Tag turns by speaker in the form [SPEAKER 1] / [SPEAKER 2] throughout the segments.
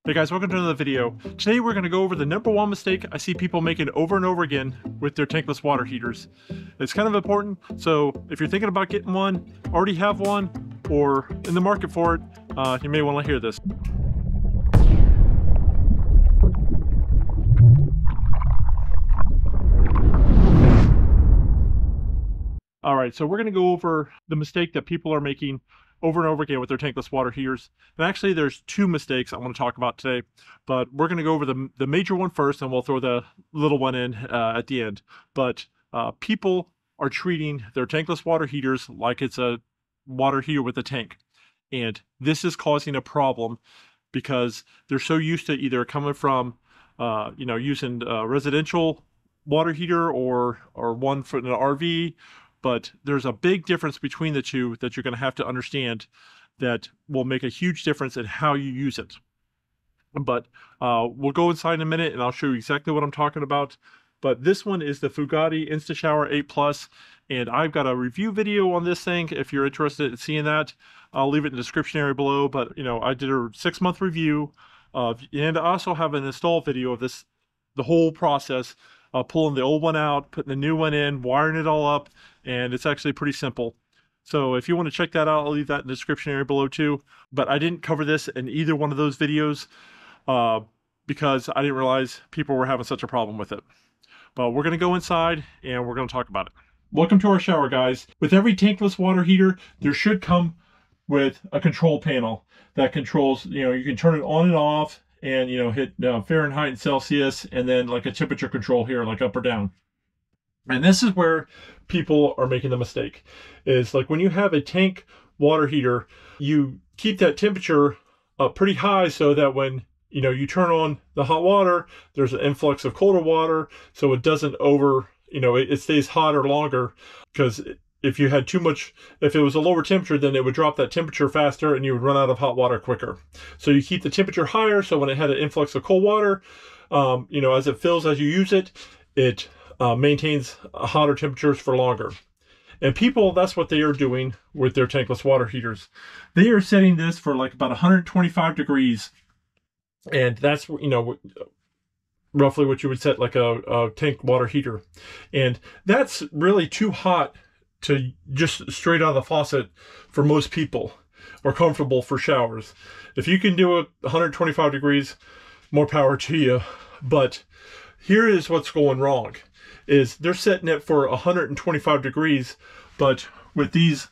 [SPEAKER 1] Hey guys, welcome to another video. Today we're going to go over the number one mistake I see people making over and over again with their tankless water heaters. It's kind of important, so if you're thinking about getting one, already have one, or in the market for it, you may want to hear this. Alright, so we're going to go over the mistake that people are making over and over again with their tankless water heaters. And actually there's two mistakes I want to talk about today, but we're going to go over the major one first and we'll throw the little one in at the end. But people are treating their tankless water heaters like it's a water heater with a tank. And this is causing a problem because they're so used to either coming from using a residential water heater or one for an RV. But there's a big difference between the two that you're going to have to understand that will make a huge difference in how you use it. But we'll go inside in a minute and I'll show you exactly what I'm talking about. But this one is the Fugatti InstaShower 8 Plus, and I've got a review video on this thing if you're interested in seeing that. I'll leave it in the description area below, but I did a 6-month review and I also have an install video of this, the whole process. Pulling the old one out, putting the new one in, wiring it all up, and it's actually pretty simple. So if you want to check that out, I'll leave that in the description area below too. But I didn't cover this in either one of those videos because I didn't realize people were having such a problem with it. But we're going to go inside and we're going to talk about it. Welcome to our shower, guys. With every tankless water heater, there should come with a control panel that controls, you can turn it on and off, and hit Fahrenheit and Celsius, and then like a temperature control here, like up or down. And this is where people are making the mistake, is like when you have a tank water heater, you keep that temperature up pretty high so that when you turn on the hot water, there's an influx of colder water, so it doesn't it stays hotter longer. Because if you had too much, if it was a lower temperature, then it would drop that temperature faster and you would run out of hot water quicker. So you keep the temperature higher, so when it had an influx of cold water, as it fills as you use it, it maintains hotter temperatures for longer. And people, that's what they are doing with their tankless water heaters. They are setting this for like about 125 degrees. And that's, roughly what you would set like a tank water heater. And that's really too hot to just straight out of the faucet for most people, or comfortable for showers. If you can do it 125 degrees, more power to you. But here is what's going wrong, is they're setting it for 125 degrees, but with these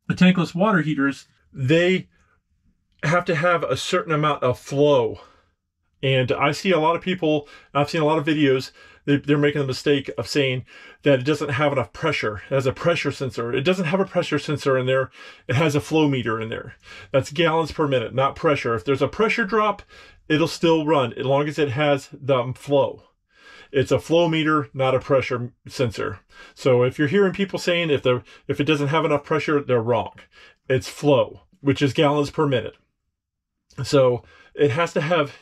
[SPEAKER 1] tankless water heaters, they have to have a certain amount of flow. And I see a lot of people, I've seen a lot of videos, they're making the mistake of saying that it doesn't have enough pressure. It has a pressure sensor. It doesn't have a pressure sensor in there. It has a flow meter in there. That's gallons per minute, not pressure. If there's a pressure drop, it'll still run as long as it has the flow. It's a flow meter, not a pressure sensor. So if you're hearing people saying if it doesn't have enough pressure, they're wrong. It's flow, which is gallons per minute. So it has to have,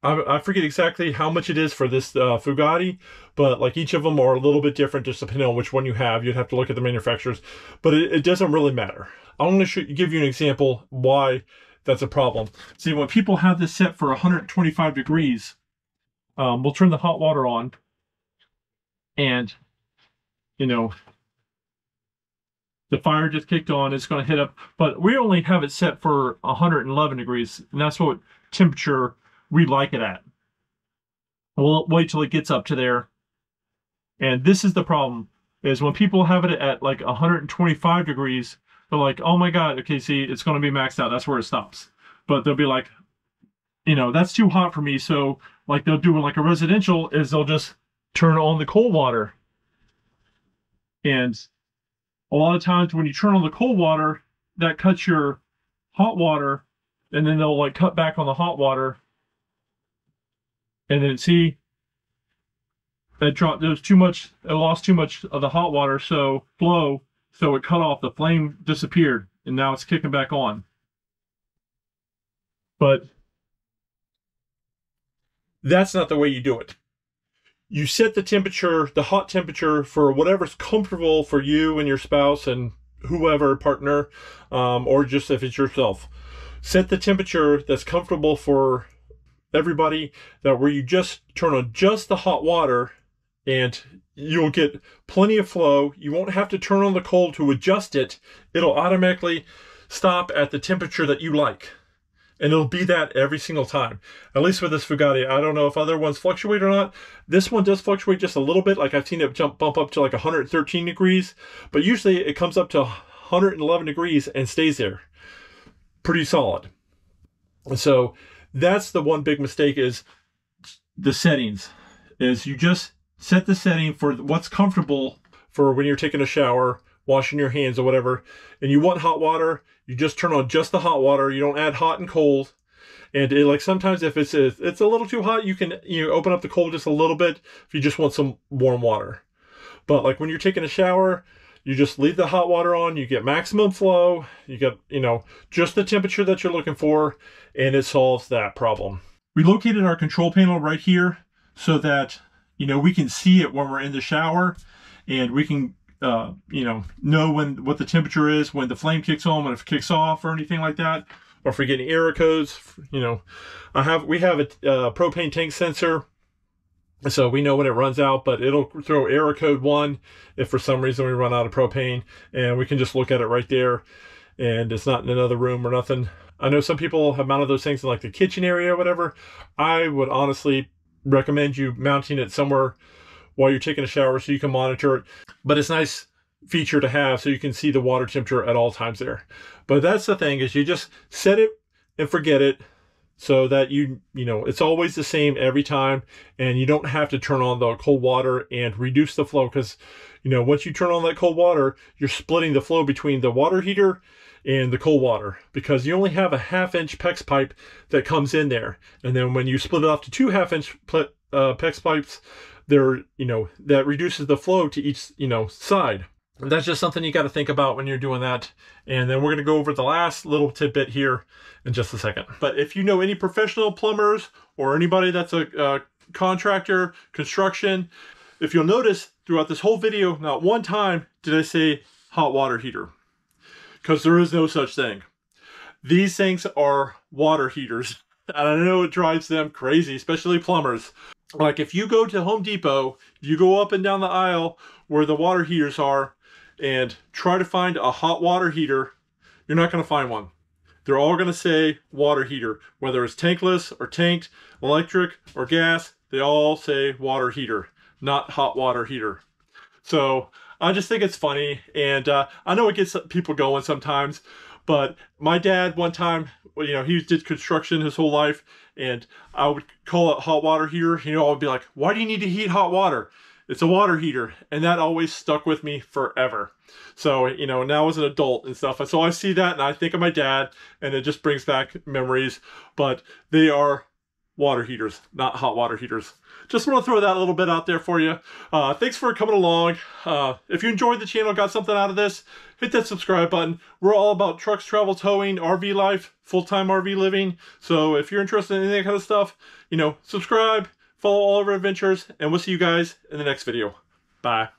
[SPEAKER 1] I forget exactly how much it is for this Fugatti, but like each of them are a little bit different just depending on which one you have. You'd have to look at the manufacturers, but it doesn't really matter. I'm going to give you an example why that's a problem. See, when people have this set for 125 degrees, we'll turn the hot water on, and the fire just kicked on, it's going to hit up, but we only have it set for 111 degrees, and that's what temperature we like it at. We'll wait till it gets up to there. And this is the problem, is when people have it at like 125 degrees, they're like, oh my God, okay, see, it's going to be maxed out. That's where it stops. But they'll be like, that's too hot for me. So like they'll do like a residential, is they'll just turn on the cold water. And a lot of times when you turn on the cold water, that cuts your hot water, and then they'll like cut back on the hot water. And then see, that dropped, there was too much, it lost too much of the hot water, so flow, so it cut off, the flame disappeared, and now it's kicking back on. But that's not the way you do it. You set the temperature, the hot temperature, for whatever's comfortable for you and your spouse and whoever, partner, or just if it's yourself. set the temperature that's comfortable for everybody, that where you just turn on just the hot water and you'll get plenty of flow. You won't have to turn on the cold to adjust it. It'll automatically stop at the temperature that you like. And it'll be that every single time. At least with this Fugatti. I don't know if other ones fluctuate or not. This one does fluctuate just a little bit. Like I've seen it bump up to like 113 degrees. But usually it comes up to 111 degrees and stays there. Pretty solid. And so that's the one big mistake, is the settings. Is you just set the setting for what's comfortable for when you're taking a shower, washing your hands or whatever, and you want hot water, you just turn on just the hot water. You don't add hot and cold. And like sometimes if it's a little too hot, you can open up the cold just a little bit if you just want some warm water. But like when you're taking a shower, you just leave the hot water on, you get maximum flow, you get, just the temperature that you're looking for, and it solves that problem. We located our control panel right here so that, we can see it when we're in the shower, and we can, know what the temperature is, when the flame kicks on, when it kicks off or anything like that, or if we're getting error codes. We have a propane tank sensor. So we know when it runs out, but it'll throw error code 1 if for some reason we run out of propane, and we can just look at it right there, and it's not in another room or nothing. I know some people have mounted those things in like the kitchen area or whatever. I would honestly recommend you mounting it somewhere while you're taking a shower so you can monitor it. But it's a nice feature to have so you can see the water temperature at all times there. But that's the thing, is you just set it and forget it, so that it's always the same every time, and you don't have to turn on the cold water and reduce the flow, because once you turn on that cold water, you're splitting the flow between the water heater and the cold water, because you only have a 1/2-inch PEX pipe that comes in there. And then when you split it off to 2 1/2-inch PEX pipes, that reduces the flow to each side. And that's just something you got to think about when you're doing that. And then we're going to go over the last little tidbit here in just a second. But if you know any professional plumbers or anybody that's a contractor, construction, if you'll notice throughout this whole video, not one time did I say hot water heater, because there is no such thing. These things are water heaters. And I know it drives them crazy, especially plumbers. Like if you go to Home Depot, you go up and down the aisle where the water heaters are and try to find a hot water heater, you're not going to find one. They're all going to say water heater, whether it's tankless or tanked, electric or gas, they all say water heater, not hot water heater. So I just think it's funny, and I know it gets people going sometimes, but my dad one time, he did construction his whole life, and I would call it hot water heater. I would be like, why do you need to heat hot water? It's a water heater. And that always stuck with me forever. So, now as an adult and stuff. And so I see that and I think of my dad, and it just brings back memories. But they are water heaters, not hot water heaters. Just want to throw that a little bit out there for you. Thanks for coming along. If you enjoyed the channel, got something out of this, hit that subscribe button. We're all about trucks, travel, towing, RV life, full-time RV living. So if you're interested in that kind of stuff, subscribe, follow all of our adventures, and we'll see you guys in the next video. Bye.